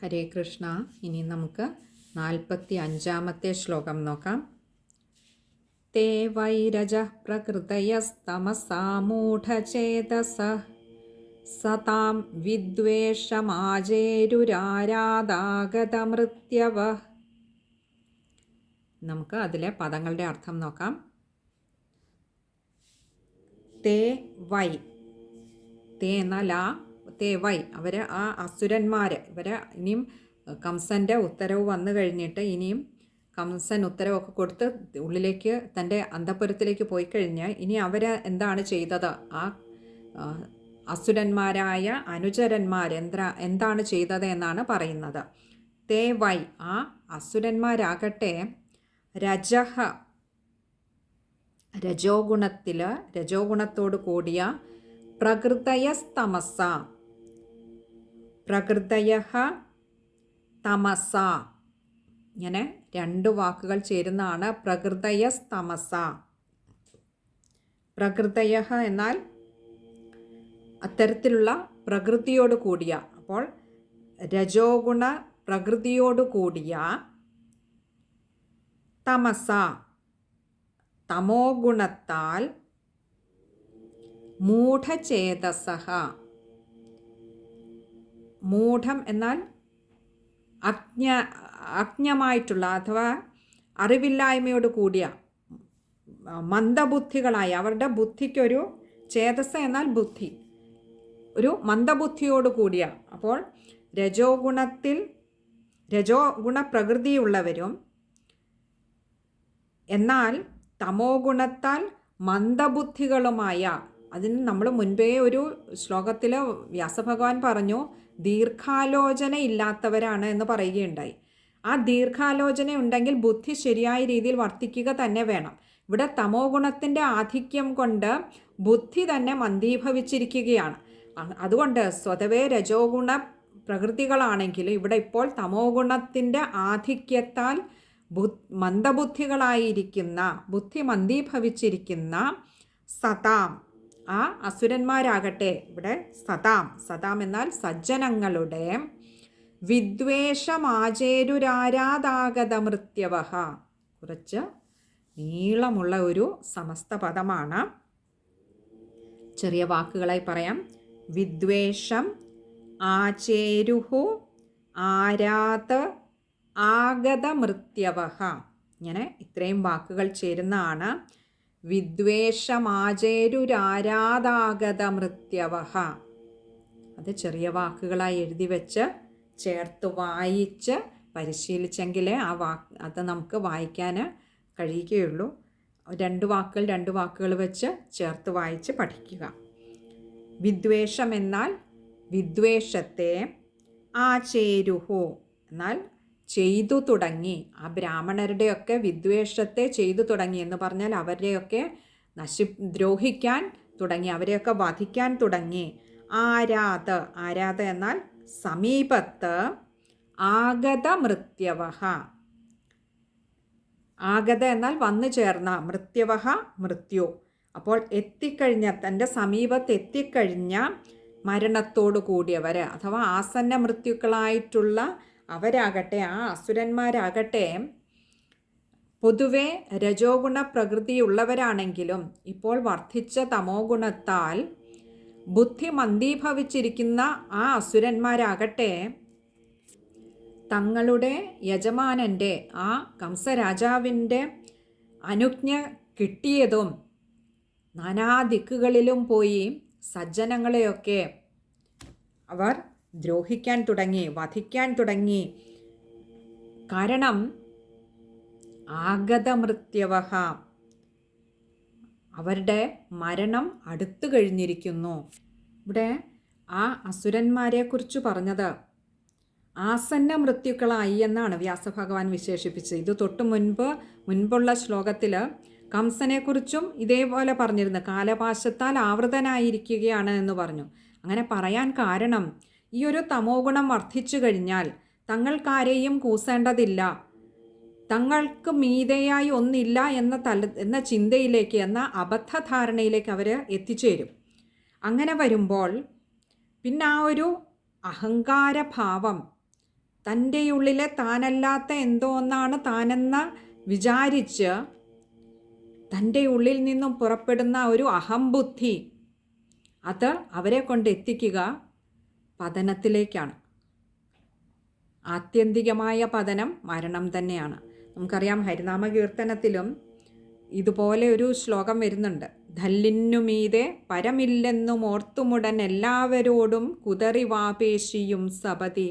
ഹരേ കൃഷ്ണ. ഇനി നമുക്ക് 45-ാമത്തെ ശ്ലോകം നോക്കാം. തേ വൈരജ പ്രകൃതയസ്തമസാമൂഢചേതസ സതാം വിദ്വേഷമാജേരുരാരാധാഗതമൃത്യവ. നമുക്ക് അതിലെ പദങ്ങളുടെ അർത്ഥം നോക്കാം. തേ വൈ, തേ എന്നാൽ തേ വൈ, അവർ ആ അസുരന്മാർ, ഇവർ ഇനിയും കംസൻ്റെ ഉത്തരവ് വന്നു കഴിഞ്ഞിട്ട് ഇനിയും കംസൻ ഉത്തരവൊക്കെ കൊടുത്ത് ഉള്ളിലേക്ക് തൻ്റെ അന്തഃപുരത്തിലേക്ക് പോയി കഴിഞ്ഞ് ഇനി അവർ എന്താണ് ചെയ്തത്, ആ അസുരന്മാരായ അനുചരന്മാർ എന്താണ് ചെയ്തത് എന്നാണ് പറയുന്നത്. തേ വൈ, ആ അസുരന്മാരാകട്ടെ രജഹ, രജോഗുണത്തോട് കൂടിയ പ്രകൃതയസ്തമസ, പ്രകൃതയ തമസ, ഇങ്ങനെ രണ്ട് വാക്കുകൾ ചേരുന്നതാണ് പ്രകൃതയസ്തമസ. പ്രകൃതയ എന്നാൽ അത്തരത്തിലുള്ള പ്രകൃതിയോട് കൂടിയ, അപ്പോൾ രജോഗുണ പ്രകൃതിയോട് കൂടിയ തമസ, തമോ ഗുണത്താൽ മൂഢചേതസഃ, മൂഢം എന്നാൽ അജ്ഞമായിട്ടുള്ള അഥവാ അറിവില്ലായ്മയോട് കൂടിയ മന്ദബുദ്ധികളായ, അവരുടെ ബുദ്ധിക്കൊരു ചേതസ എന്നാൽ ബുദ്ധി, ഒരു മന്ദബുദ്ധിയോട് കൂടിയ, അപ്പോൾ രജോഗുണ പ്രകൃതിയുള്ളവരും എന്നാൽ തമോ ഗുണത്താൽ മന്ദബുദ്ധികളുമായ, അതിന് നമ്മൾ മുൻപേ ഒരു ശ്ലോകത്തിൽ വ്യാസഭഗവാൻ പറഞ്ഞു ദീർഘാലോചന ഇല്ലാത്തവരാണ് എന്ന് പറയുകയുണ്ടായി. ആ ദീർഘാലോചന ഉണ്ടെങ്കിൽ ബുദ്ധി ശരിയായ രീതിയിൽ വർത്തിക്കുക തന്നെ വേണം. ഇവിടെ തമോ ഗുണത്തിൻ്റെ ആധിക്യം കൊണ്ട് ബുദ്ധി തന്നെ മന്ദീഭവിച്ചിരിക്കുകയാണ്. അതുകൊണ്ട് സ്വതവേ രജോഗുണ പ്രകൃതികളാണെങ്കിലും ഇവിടെ ഇപ്പോൾ തമോ ഗുണത്തിൻ്റെ ആധിക്യത്താൽ മന്ദബുദ്ധികളായിരിക്കുന്ന, ബുദ്ധി മന്ദീഭവിച്ചിരിക്കുന്ന സതാം, ആ അസുരന്മാരാകട്ടെ ഇവിടെ സതാം എന്നാൽ സജ്ജനങ്ങളുടെ വിദ്വേഷമാചേരുരാരാധാഗതമൃത്യവഃ, കുറച്ച് നീളമുള്ള ഒരു സമസ്ത പദമാണ്. ചെറിയ വാക്കുകളായി പറയാം. വിദ്വേഷം, ആചേരുഹു, ആരാത്, ആഗതമൃത്യവഃ, ഇങ്ങനെ ഇത്രയും വാക്കുകൾ ചേരുന്നതാണ് വിദ്വേഷമാചേരുരാരാധാഗതമൃത്യവഃ. അത് ചെറിയ വാക്കുകളായി എഴുതി വെച്ച് ചേർത്ത് വായിച്ച് പരിശീലിച്ചെങ്കിലേ അത് നമുക്ക് വായിക്കാൻ കഴിയുകയുള്ളൂ. രണ്ട് വാക്കുകൾ വെച്ച് ചേർത്ത് വായിച്ച് പഠിക്കുക. വിദ്വേഷം എന്നാൽ വിദ്വേഷത്തെ, ആചേരുഹു എന്നാൽ ചെയ്തു തുടങ്ങി, ആ ബ്രാഹ്മണരുടെയൊക്കെ വിദ്വേഷത്തെ ചെയ്തു തുടങ്ങി എന്ന് പറഞ്ഞാൽ അവരെയൊക്കെ ദ്രോഹിക്കാൻ തുടങ്ങി, അവരെയൊക്കെ വധിക്കാൻ തുടങ്ങി. ആരാധ എന്നാൽ സമീപത്ത്, ആഗതമൃത്യവഃ, ആഗത എന്നാൽ വന്നു ചേർന്ന, മൃത്യവഃ മൃത്യു, അപ്പോൾ എത്തിക്കഴിഞ്ഞ, തൻ്റെ സമീപത്ത് എത്തിക്കഴിഞ്ഞ മരണത്തോടു കൂടിയവർ അഥവാ ആസന്ന മൃത്യുക്കളായിട്ടുള്ള അവരാകട്ടെ, ആ അസുരന്മാരാകട്ടെ പൊതുവെ രജോഗുണ പ്രകൃതിയുള്ളവരാണെങ്കിലും ഇപ്പോൾ വർദ്ധിച്ച തമോ ഗുണത്താൽ ബുദ്ധി മന്ദീഭവിച്ചിരിക്കുന്ന ആ അസുരന്മാരാകട്ടെ തങ്ങളുടെ യജമാനൻ്റെ, ആ കംസരാജാവിൻ്റെ അനുജ്ഞ കിട്ടിയതും നാനാ ദിക്കുകളിലും പോയി സജ്ജനങ്ങളെയൊക്കെ അവർ ദ്രോഹിക്കാൻ തുടങ്ങി, വധിക്കാൻ തുടങ്ങി. കാരണം ആഗതമൃത്യവഃ, അവരുടെ മരണം അടുത്തു കഴിഞ്ഞിരിക്കുന്നു. ഇവിടെ ആ അസുരന്മാരെക്കുറിച്ച് പറഞ്ഞത് ആസന്ന മൃത്യുക്കളായി എന്നാണ് വ്യാസഭഗവാൻ വിശേഷിപ്പിച്ചത്. ഇത് തൊട്ട് മുൻപുള്ള ശ്ലോകത്തിൽ കംസനെക്കുറിച്ചും ഇതേപോലെ പറഞ്ഞിരുന്നു, കാലപാശത്താൽ ആവൃതനായിരിക്കുകയാണ് എന്ന് പറഞ്ഞു. അങ്ങനെ പറയാൻ കാരണം ഈ ഒരു തമോ ഗുണം വർദ്ധിച്ചു കഴിഞ്ഞാൽ തങ്ങൾക്കാരെയും കൂസേണ്ടതില്ല, തങ്ങൾക്ക് മീതെയായി ഒന്നില്ല എന്ന ചിന്തയിലേക്ക്, എന്ന അബദ്ധധാരണയിലേക്ക് അവർ എത്തിച്ചേരും. അങ്ങനെ വരുമ്പോൾ പിന്നെ ആ ഒരു അഹങ്കാരഭാവം തൻ്റെ ഉള്ളിലെ താനല്ലാത്ത എന്തോ ഒന്നാണ് താനെന്ന് വിചാരിച്ച് തൻ്റെ ഉള്ളിൽ നിന്നും പുറപ്പെടുന്ന ഒരു അഹംബുദ്ധി, അത് അവരെ കൊണ്ട് എത്തിക്കുക പതനത്തിലേക്കാണ്. ആത്യന്തികമായ പതനം മരണം തന്നെയാണ്. നമുക്കറിയാം, ഹരിനാമ കീർത്തനത്തിലും ഇതുപോലെ ഒരു ശ്ലോകം വരുന്നുണ്ട്. ധല്ലിന്നുമീതെ പരമില്ലെന്നും ഓർത്തുമുടൻ എല്ലാവരോടും കുതറിവാപേശിയും സപതി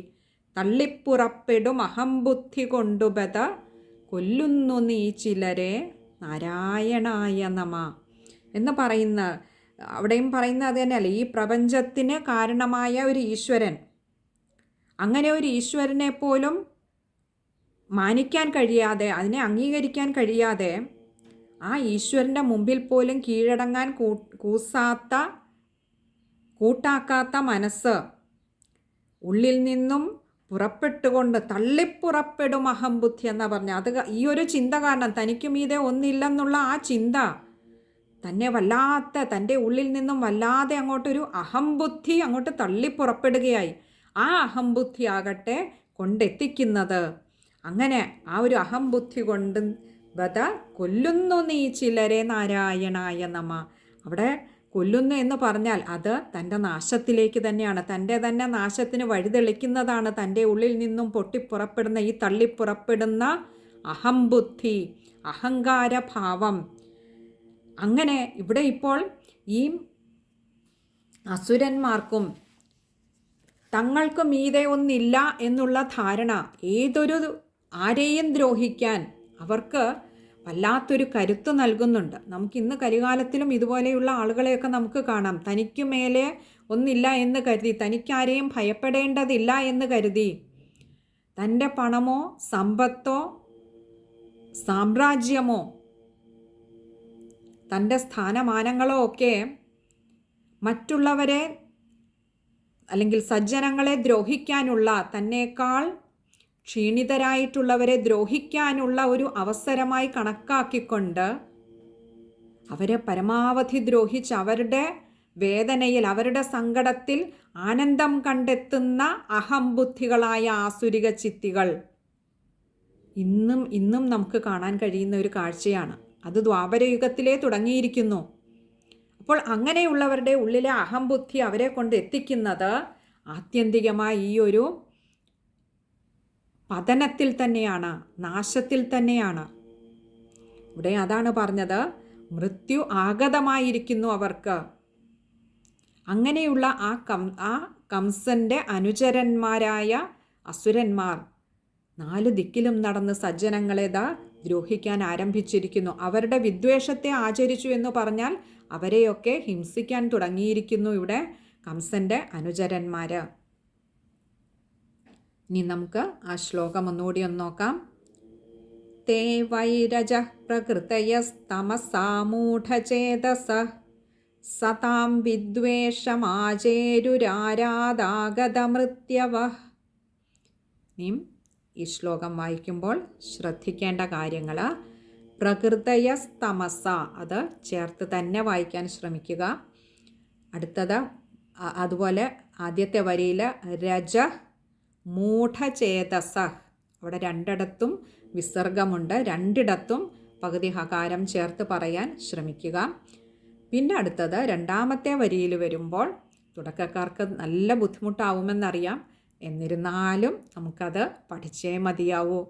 തള്ളിപ്പുറപ്പെടും അഹംബുദ്ധി കൊണ്ടുബത കൊല്ലുന്നു നീ ചിലരെ നാരായണായ നമ എന്ന് പറയുന്ന, അവിടെയും പറയുന്നത് അത് തന്നെയല്ലേ, ഈ പ്രപഞ്ചത്തിന് കാരണമായ ഒരു ഈശ്വരൻ, അങ്ങനെ ഒരു ഈശ്വരനെ പോലും മാനിക്കാൻ കഴിയാതെ, അതിനെ അംഗീകരിക്കാൻ കഴിയാതെ, ആ ഈശ്വരൻ്റെ മുമ്പിൽ പോലും കീഴടങ്ങാൻ കൂട്ടാക്കാത്ത മനസ്സ് ഉള്ളിൽ നിന്നും പുറപ്പെട്ടുകൊണ്ട് തള്ളിപ്പുറപ്പെടും അഹംബുദ്ധി എന്നാ പറഞ്ഞ. അത് ഈ ഒരു ചിന്ത കാരണം, തനിക്കും ഇതേ ഒന്നില്ലെന്നുള്ള ആ ചിന്ത തന്നെ വല്ലാത്ത, തൻ്റെ ഉള്ളിൽ നിന്നും വല്ലാതെ അങ്ങോട്ടൊരു അഹംബുദ്ധി അങ്ങോട്ട് തള്ളിപ്പുറപ്പെടുകയായി. ആ അഹംബുദ്ധി ആകട്ടെ കൊണ്ടെത്തിക്കുന്നത്, അങ്ങനെ ആ ഒരു അഹംബുദ്ധി കൊണ്ട് വധ കൊല്ലുന്നു നീ ചിലരെ നാരായണായ നമ. അവിടെ കൊല്ലുന്നു എന്ന് പറഞ്ഞാൽ അത് തൻ്റെ നാശത്തിലേക്ക് തന്നെയാണ്, തൻ്റെ തന്നെ നാശത്തിന് വഴിതെളിക്കുന്നതാണ്. തൻ്റെ ഉള്ളിൽ നിന്നും പൊട്ടിപ്പുറപ്പെടുന്ന ഈ തള്ളിപ്പുറപ്പെടുന്ന അഹംബുദ്ധി, അഹങ്കാരഭാവം. അങ്ങനെ ഇവിടെ ഇപ്പോൾ ഈ അസുരന്മാർക്കും തങ്ങൾക്ക് മീതെ ഒന്നില്ല എന്നുള്ള ധാരണ, ആരെയും ദ്രോഹിക്കാൻ അവർക്ക് വല്ലാത്തൊരു കരുത്ത് നൽകുന്നുണ്ട്. നമുക്കിന്ന് കരികാലത്തിലും ഇതുപോലെയുള്ള ആളുകളെയൊക്കെ നമുക്ക് കാണാം. തനിക്ക് മേലെ ഒന്നില്ല എന്ന് കരുതി, തനിക്കാരെയും ഭയപ്പെടേണ്ടതില്ല എന്ന് കരുതി, തൻ്റെ പണമോ സമ്പത്തോ സാമ്രാജ്യമോ തൻ്റെ സ്ഥാനമാനങ്ങളോ ഒക്കെ മറ്റുള്ളവരെ അല്ലെങ്കിൽ സജ്ജനങ്ങളെ ദ്രോഹിക്കാനുള്ള, തന്നേക്കാൾ ക്ഷീണിതരായിട്ടുള്ളവരെ ദ്രോഹിക്കാനുള്ള ഒരു അവസരമായി കണക്കാക്കിക്കൊണ്ട് അവരെ പരമാവധി ദ്രോഹിച്ച് അവരുടെ വേദനയിൽ, അവരുടെ സങ്കടത്തിൽ ആനന്ദം കണ്ടെത്തുന്ന അഹംബുദ്ധികളായ ആസുരിക ചിത്തികൾ ഇന്നും നമുക്ക് കാണാൻ കഴിയുന്ന ഒരു കാഴ്ചയാണ്. അത് ദ്വാപരയുഗത്തിലേ തുടങ്ങിയിരിക്കുന്നു. അപ്പോൾ അങ്ങനെയുള്ളവരുടെ ഉള്ളിലെ അഹംബുദ്ധി അവരെ കൊണ്ട് എത്തിക്കുന്നത് ആത്യന്തികമായി ഈ ഒരു പതനത്തിൽ തന്നെയാണ്, നാശത്തിൽ തന്നെയാണ്. ഇവിടെ അതാണ് പറഞ്ഞത്, മൃത്യു ആഗതമായിരിക്കുന്നു അവർക്ക്. അങ്ങനെയുള്ള ആ കംസന്റെ അനുചരന്മാരായ അസുരന്മാർ 4 ദിക്കിലും നടന്ന് സജ്ജനങ്ങളെ ദ്രോഹിക്കാൻ ആരംഭിച്ചിരിക്കുന്നു. അവരുടെ വിദ്വേഷത്തെ ആചരിച്ചു എന്ന് പറഞ്ഞാൽ അവരെയൊക്കെ ഹിംസിക്കാൻ തുടങ്ങിയിരിക്കുന്നു ഇവിടെ കംസന്റെ അനുചരന്മാർ. ഇനി നമുക്ക് ആ ശ്ലോകം ഒന്നുകൂടി ഒന്ന് നോക്കാം. തേ വൈരജ പ്രകൃതയസ്തമസാമൂഢചേതസ സതാം വിദ്വേഷമാചേരുരാരാധാഗതമൃത്യവഃ. ഇനിയും ഈ ശ്ലോകം വായിക്കുമ്പോൾ ശ്രദ്ധിക്കേണ്ട കാര്യങ്ങൾ, പ്രകൃതയസ്തമസ അത് ചേർത്ത് തന്നെ വായിക്കാൻ ശ്രമിക്കുക. അടുത്തത് അതുപോലെ ആദ്യത്തെ വരിയിൽ രജ മൂഢചേതസ, അവിടെ 2 വിസർഗമുണ്ട്, 2 പകുതി ഹകാരം ചേർത്ത് പറയാൻ ശ്രമിക്കുക. പിന്നെ അടുത്തത് 2ാമത്തെ വരിയിൽ വരുമ്പോൾ തുടക്കക്കാർക്ക് നല്ല ബുദ്ധിമുട്ടാവുമെന്നറിയാം, എന്നിരുന്നാലും നമുക്കത് പഠിച്ചേ മതിയാവൂ.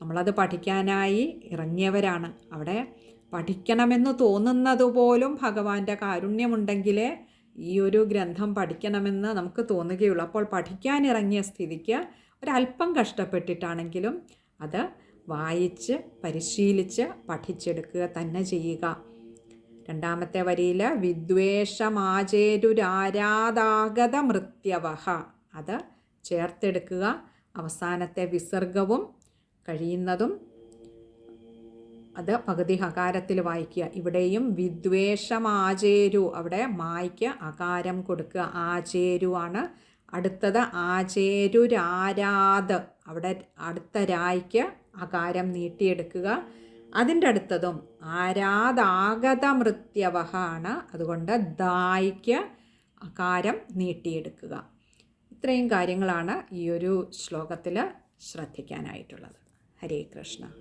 നമ്മളത് പഠിക്കാനായി ഇറങ്ങിയവരാണ്. അവിടെ പഠിക്കണമെന്ന് തോന്നുന്നത് പോലും ഭഗവാന്റെ കാരുണ്യമുണ്ടെങ്കിലേ ഈ ഒരു ഗ്രന്ഥം പഠിക്കണമെന്ന് നമുക്ക് തോന്നുകയുള്ളൂ. അപ്പോൾ പഠിക്കാനിറങ്ങിയ സ്ഥിതിക്ക് ഒരല്പം കഷ്ടപ്പെട്ടിട്ടാണെങ്കിലും അത് വായിച്ച് പരിശീലിച്ച് പഠിച്ചെടുക്കുക തന്നെ ചെയ്യുക. 2ാമത്തെ വരിയിൽ വിദ്വേഷമാചേരുരാരാധാഗത മൃത്യവഃ അത് ചേർത്തെടുക്കുക. അവസാനത്തെ വിസർഗവും കഴിയുന്നതും അത് പകുതി ഹകാരത്തിൽ വായിക്കുക. ഇവിടെയും വിദ്വേഷമാചേരു, അവിടെ മായ്ക്ക് അകാരം കൊടുക്കുക, ആചേരു ആണ്. അടുത്തത് ആചേരുരാരാത്, അവിടെ അടുത്ത രായ്ക്ക് അകാരം നീട്ടിയെടുക്കുക. അതിൻ്റെ അടുത്തതും ആരാധാഗത മൃത്യവഃ ആണ്, അതുകൊണ്ട് ദായ്ക്ക് അകാരം നീട്ടിയെടുക്കുക. ഇത്രയും കാര്യങ്ങളാണ് ഈ ഒരു ശ്ലോകത്തിൽ ശ്രദ്ധിക്കാനായിട്ടുള്ളത്. ഹരേ കൃഷ്ണ.